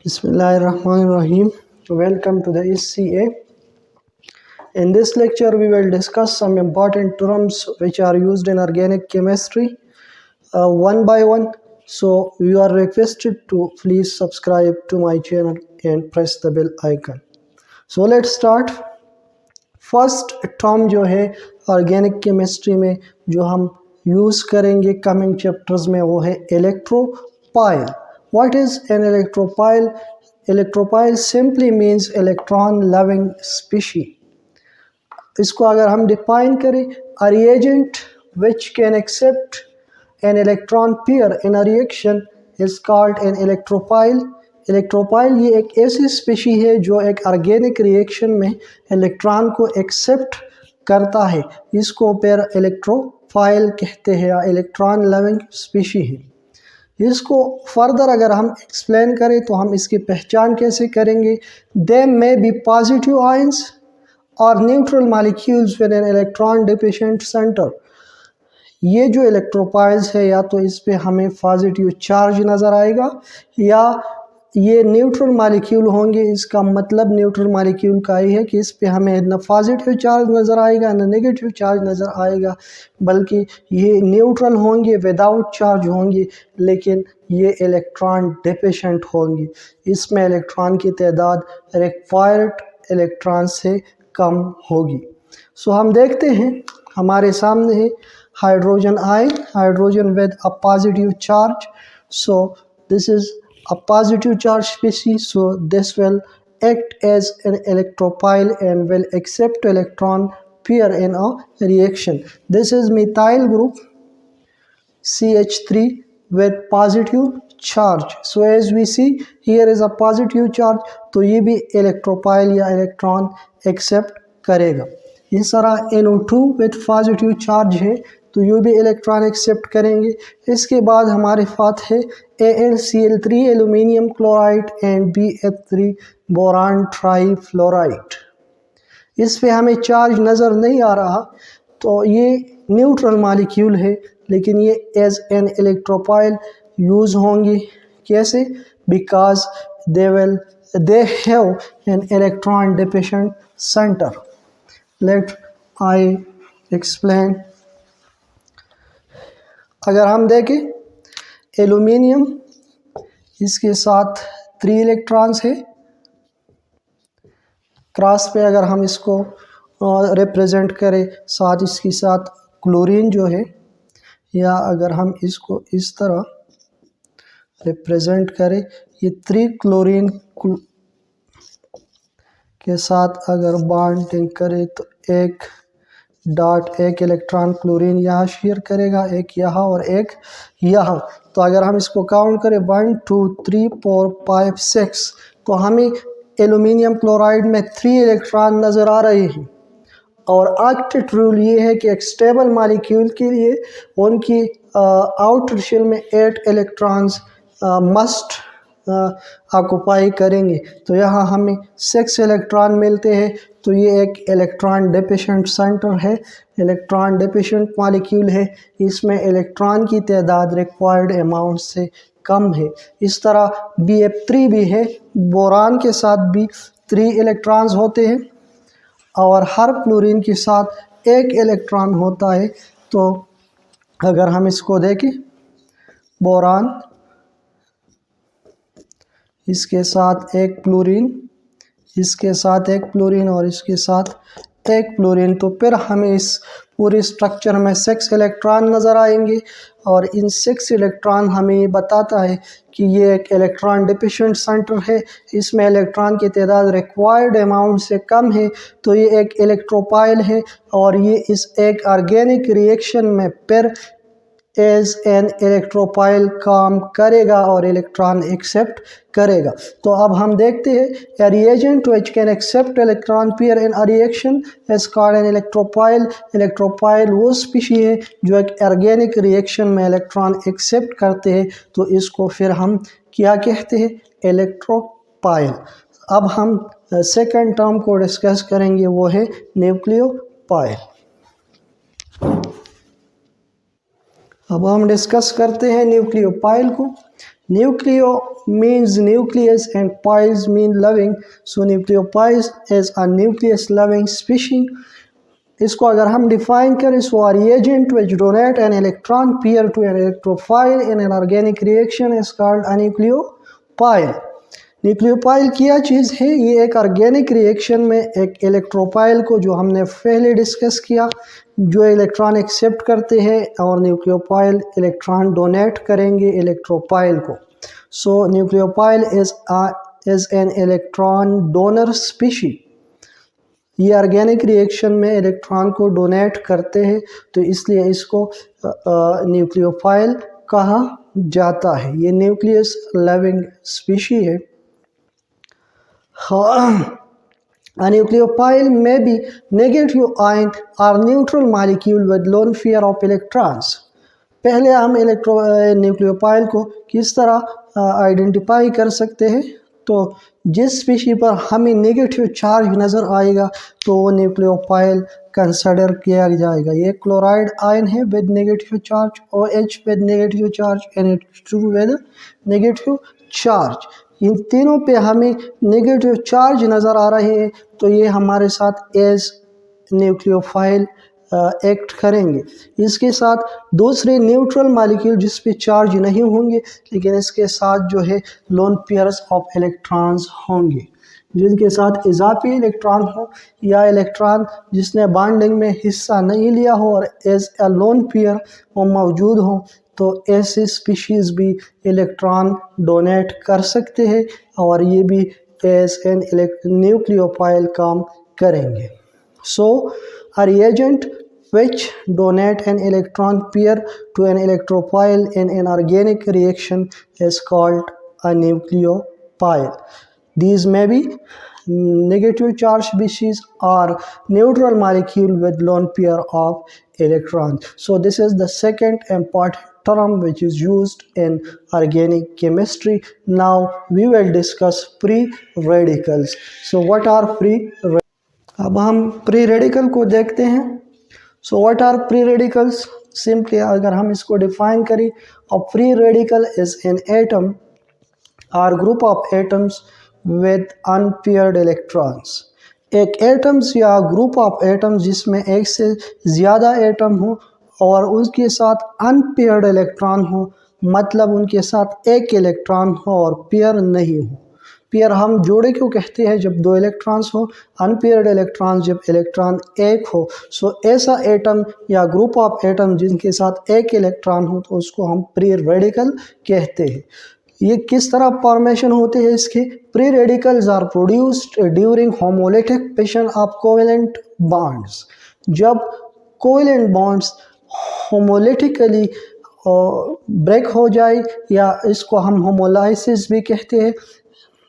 Bismillahirrahmanirrahim. Welcome to the SCA. In this lecture, we will discuss some important terms which are used in organic chemistry one by one. So, you are requested to please subscribe to my channel and press the bell icon. So, let's start. First term जो है organic chemistry में जो हम use करेंगे coming chapters में वो है electrophile. What is an electrophile? Electrophile simply means electron loving species. इसको अगर हम डिफाइन करें, a reagent which can accept an electron pair in a reaction is called an electrophile. Electrophile ये एक ऐसी स्पीशी है जो एक ऑर्गेनिक रिएक्शन में इलेक्ट्रॉन को एक्सेप्ट करता है. इसको पेयर इलेक्ट्रोपाइल कहते हैं या इलेक्ट्रॉन लविंग स्पीशी है. इसको फर्दर अगर हम एक्सप्लेन करें तो हम इसकी पहचान कैसे करेंगे? दे मे बी पॉजिटिव आयंस और neutral molecules with N electron deficient centre. ये जो इलेक्ट्रोपाइल्स है या तो इस पे हमें पॉजिटिव चार्ज नज़र आएगा या ये न्यूट्रल मॉलिक्यूल होंगे. इसका मतलब न्यूट्रल मॉलिक्यूल का ही है कि इस पे हमें न पॉजिटिव चार्ज नज़र आएगा न नेगेटिव चार्ज नज़र आएगा, बल्कि ये न्यूट्रल होंगे, विदाउट चार्ज होंगे, लेकिन ये इलेक्ट्रॉन डिफिशिएंट होंगी. इसमें इलेक्ट्रॉन की तादाद रिक्वायर्ड इलेक्ट्रॉन से कम होगी. सो हम देखते हैं हमारे सामने है hydrogen ion, hydrogen with a positive charge. So this is a positive charge species, so this will act as an electropile and will accept electron pair in a reaction. This is methyl group CH3 with positive charge. So as we see here is a positive charge, तो ये भी electropile या electron accept करेगा. इस तरह NO2 with positive charge है तो ये भी इलेक्ट्रॉन एक्सेप्ट करेंगे. इसके बाद हमारे पास है AlCl3 aluminium chloride and BF3 boron trifluoride. इस पे हमें चार्ज नज़र नहीं आ रहा, तो ये न्यूट्रल मॉलिक्यूल है, लेकिन ये एज एन इलेक्ट्रोपाइल यूज़ होंगे. कैसे? Because they have an electron deficient centre. Let I explain. अगर हम देखें एल्यूमिनियम, इसके साथ 3 इलेक्ट्रॉन्स है. क्रॉस पे अगर हम इसको रिप्रेजेंट करें, साथ इसके साथ क्लोरीन जो है, या अगर हम इसको इस तरह रिप्रेजेंट करें, ये 3 क्लोरीन के साथ अगर बॉन्डिंग करें तो एक डॉट, एक इलेक्ट्रॉन क्लोरीन यहाँ शेयर करेगा, एक यहाँ और एक यहाँ. तो अगर हम इसको काउंट करें 1 2 3 4 5 6, तो हमें एल्यूमिनियम क्लोराइड में 3 इलेक्ट्रॉन नज़र आ रहे हैं. और ऑक्टेट रूल ये है कि एक स्टेबल मॉलिक्यूल के लिए उनकी आउटर शेल में 8 इलेक्ट्रॉन्स मस्ट ऑक्युपाई करेंगे. तो यहाँ हमें 6 इलेक्ट्रॉन मिलते हैं. तो ये एक इलेक्ट्रॉन डिफिशिएंट सेंटर है, इलेक्ट्रॉन डिफिशिएंट मॉलिक्यूल है. इसमें इलेक्ट्रॉन की तादाद रिक्वायर्ड अमाउंट से कम है. इस तरह BF3 भी है, बोरान के साथ भी 3 इलेक्ट्रॉन्स होते हैं और हर क्लोरीन के साथ 1 इलेक्ट्रॉन होता है. तो अगर हम इसको देखें, बोरान, इसके साथ 1 क्लोरीन, इसके साथ 1 क्लोरीन और इसके साथ 1 क्लोरीन, तो फिर हमें इस पूरे स्ट्रक्चर में 6 इलेक्ट्रॉन नज़र आएंगे. और इन 6 इलेक्ट्रॉन हमें ये बताता है कि ये एक इलेक्ट्रॉन डिफिशिएंट सेंटर है. इसमें इलेक्ट्रॉन की तादाद रिक्वायर्ड अमाउंट से कम है. तो ये एक इलेक्ट्रोपाइल है और ये इस एक ऑर्गेनिक रिएक्शन में फिर एज एन इलेक्ट्रोपाइल काम करेगा और इलेक्ट्रॉन एक्सेप्ट करेगा. तो अब हम देखते हैं, a reagent which can accept electron pair in a reaction is called an electropail. इलेक्ट्रोपाइल वो स्पीशी है जो एक ऑर्गेनिक रिएक्शन में इलेक्ट्रॉन एक्सेप्ट करते हैं. तो इसको फिर हम क्या कहते हैं? इलेक्ट्रोपाइल. अब हम सेकंड टर्म को डिस्कस करेंगे, वो है न्यूक्लियोपाइल. अब हम डिस्कस करते हैं न्यूक्लियोपाइल को. Nucleo means nucleus and piles mean loving. So nucleopiles is a nucleus loving species. इसको अगर हम डिफाइन करें, सो are reagent which donate an electron pair to an electrophile in an organic reaction is called a nucleophile. न्यूक्लियोपाइल क्या चीज़ है? ये एक organic reaction में एक इलेक्ट्रोपाइल को, जो हमने पहले डिस्कस किया, जो इलेक्ट्रॉन एक्सेप्ट करते हैं और न्यूक्लियोपाइल इलेक्ट्रॉन डोनेट करेंगे इलेक्ट्रोपाइल को. So nucleophile is an electron donor species. ये ऑर्गेनिक रिएक्शन में इलेक्ट्रॉन को डोनेट करते हैं, तो इसलिए इसको न्यूक्लियोफाइल कहा जाता है. ये न्यूक्लियस लविंग स्पीशी है. A nucleophile may be negative ion or neutral molecule with lone pair of electrons. पहले हम न्यूक्लियोफाइल को किस तरह आइडेंटिफाई कर सकते हैं? तो जिस स्पीशी पर हमें नेगेटिव चार्ज नज़र आएगा तो वो न्यूक्लियोफाइल कंसिडर किया जाएगा. ये क्लोराइड आयन है with negative charge, OH with negative charge, NH2 with negative charge. इन तीनों पे हमें नेगेटिव चार्ज नज़र आ रहे हैं, तो ये हमारे साथ एज न्यूक्लियोफाइल एक्ट करेंगे. इसके साथ दूसरे न्यूट्रल मॉलिक्यूल जिस पे चार्ज नहीं होंगे, लेकिन इसके साथ जो है लोन पेयर्स ऑफ इलेक्ट्रॉन्स होंगे, जिनके साथ इजाफी इलेक्ट्रॉन हो या इलेक्ट्रॉन जिसने बॉन्डिंग में हिस्सा नहीं लिया हो और एज ए लोन पेयर वो मौजूद हो, तो ऐसे स्पीशीज़ भी इलेक्ट्रॉन डोनेट कर सकते हैं और ये भी एज एन न्यूक्लियोफाइल काम करेंगे. सो a reagent which donate an electron pair to an electrophile in an organic reaction is called a nucleophile. These may be negative charge species or neutral molecule with lone pair of electrons. So this is the second important term which is used in organic chemistry. Now we will discuss free radicals. So what are free radicals? अब हम pre radical को देखते हैं. So what are free radicals? Simply अगर हम इसको define करें, a free radical is an atom और group of atoms with unpaired electrons. एक एटम्स या ग्रुप ऑफ एटम्स जिसमें एक से ज़्यादा एटम हो और उसके साथ अनपेयर्ड इलेक्ट्रॉन हो, मतलब उनके साथ एक इलेक्ट्रॉन हो और पेयर नहीं हो. पेयर हम जोड़े क्यों कहते हैं? जब दो इलेक्ट्रॉन्स हो. अनपेयर्ड इलेक्ट्रॉन जब इलेक्ट्रॉन एक हो. सो ऐसा एटम या ग्रुप ऑफ एटम जिनके साथ एक इलेक्ट्रॉन हो, तो उसको हम प्री रेडिकल कहते हैं. ये किस तरह फॉर्मेशन होते हैं इसके? Free radicals are produced during homolytic fission of covalent bonds. जब कोवेलेंट बॉन्ड्स होमोलिटिकली ब्रेक हो जाए, या इसको हम होमोलाइसिस भी कहते हैं.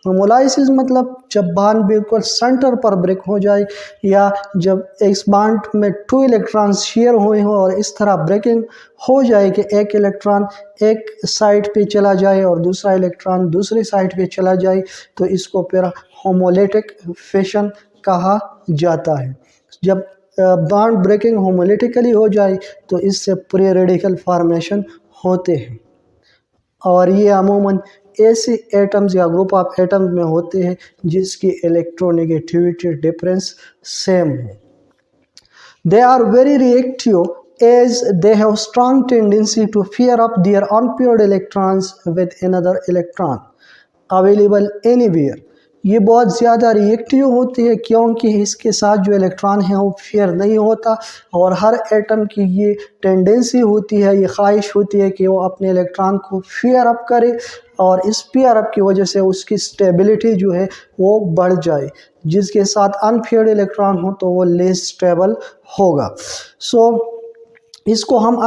होमोलाइसिस मतलब जब बॉन्ड बिल्कुल सेंटर पर ब्रेक हो जाए, या जब इस बॉन्ड में 2 इलेक्ट्रॉन्स शेयर हुए हों और इस तरह ब्रेकिंग हो जाए कि एक इलेक्ट्रॉन एक साइड पे चला जाए और दूसरा इलेक्ट्रॉन दूसरी साइड पे चला जाए, तो इसको फिर होमोलिटिक फिशन कहा जाता है. जब बॉन्ड ब्रेकिंग होमोलिटिकली हो जाए तो इससे प्री रेडिकल फॉर्मेशन होते हैं, और ये अमूमन ऐसे एटम्स या ग्रुप ऑफ एटम्स में होते हैं जिसकी इलेक्ट्रोनेगेटिविटी डिफरेंस सेम हो. They are very reactive as they have strong tendency to pair up their unpaired electrons with another electron available anywhere. ये बहुत ज़्यादा रिएक्टिव होती है क्योंकि इसके साथ जो इलेक्ट्रॉन है वो फेयर नहीं होता, और हर एटम की ये टेंडेंसी होती है, ये ख्वाहिश होती है कि वो अपने इलेक्ट्रॉन को फेयर अप करे, और इस पेयर अप की वजह से उसकी स्टेबिलिटी जो है वो बढ़ जाए. जिसके साथ अनफेयर्ड इलेक्ट्रॉन हो तो वो लेस स्टेबल होगा. सो इसको हम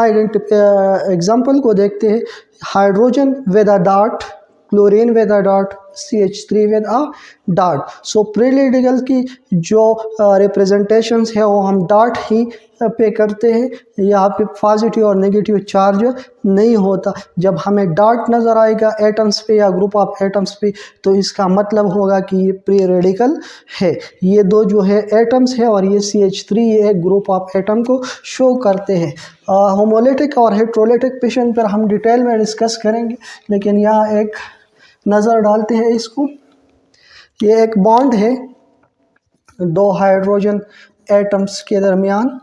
एग्जाम्पल को देखते हैं. Hydrogen with a dot, chlorine with a dot, CH3 with a dot। So pre radical की जो रिप्रेजेंटेशंस है वो हम डॉट ही पे करते हैं। यहाँ पे पॉजिटिव और नेगेटिव चार्ज नहीं होता। जब हमें डॉट नज़र आएगा एटम्स पे या ग्रुप ऑफ एटम्स पे तो इसका मतलब होगा कि ये प्री रेडिकल है। ये दो जो है एटम्स है और ये CH3 ये एक ग्रुप ऑफ एटम को शो करते हैं। होमोलिटिक और हेट्रोलिटिक फिशन पर हम डिटेल में डिस्कस करेंगे, लेकिन यहाँ एक नज़र डालते हैं इसको। ये एक बॉन्ड है दो हाइड्रोजन एटम्स के दरमियान,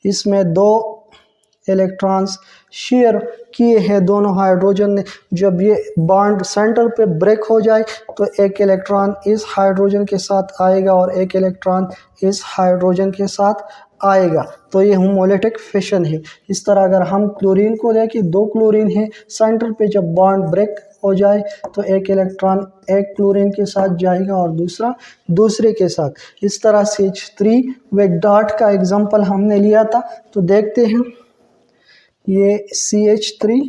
इसमें दो इलेक्ट्रॉन्स शेयर किए हैं दोनों हाइड्रोजन ने। जब ये बॉन्ड सेंटर पे ब्रेक हो जाए तो एक इलेक्ट्रॉन इस हाइड्रोजन के साथ आएगा और एक इलेक्ट्रॉन इस हाइड्रोजन के साथ आएगा, तो ये होमोलिटिक फिशन है। इस तरह अगर हम क्लोरीन को लेके, दो क्लोरीन है सेंटर पे, जब बॉन्ड ब्रेक हो जाए तो एक इलेक्ट्रॉन एक क्लोरीन के साथ जाएगा और दूसरा दूसरे के साथ। इस तरह CH3 विद डॉट का एग्जांपल हमने लिया था। तो देखते हैं ये CH3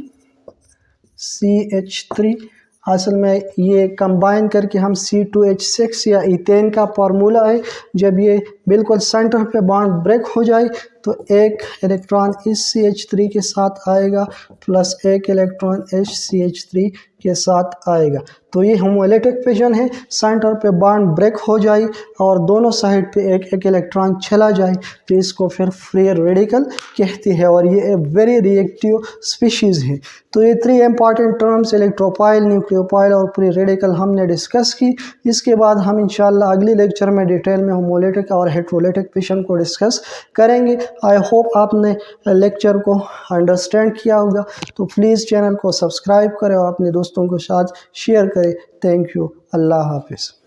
असल में ये कंबाइन करके हम C2H6 या इथेन का फार्मूला है। जब ये बिल्कुल सेंटर पे बॉन्ड ब्रेक हो जाए तो एक इलेक्ट्रॉन इस CH3 के साथ आएगा प्लस एक इलेक्ट्रॉन इस CH3 के साथ आएगा। तो ये होमोलिटिक फिशन है। सेंटर पे बॉन्ड ब्रेक हो जाए और दोनों साइड पे एक एक इलेक्ट्रॉन चला जाए तो इसको फिर फ्री रेडिकल कहते हैं और ये वेरी रिएक्टिव स्पीशीज़ है। तो ये 3 इंपॉर्टेंट टर्म्स इलेक्ट्रोफाइल, न्यूक्लियोफाइल और फ्री रेडिकल हमने डिस्कस की। इसके बाद हम इंशाल्लाह अगली लेक्चर में डिटेल में होमोलिटिक और हेट्रोलिटिक फिशन को डिस्कस करेंगे। आई होप आपने लेक्चर को अंडरस्टैंड किया होगा। तो प्लीज़ चैनल को सब्सक्राइब करें और अपने दोस्तों के साथ शेयर करें। Thank you. अल्लाह हाफिज़।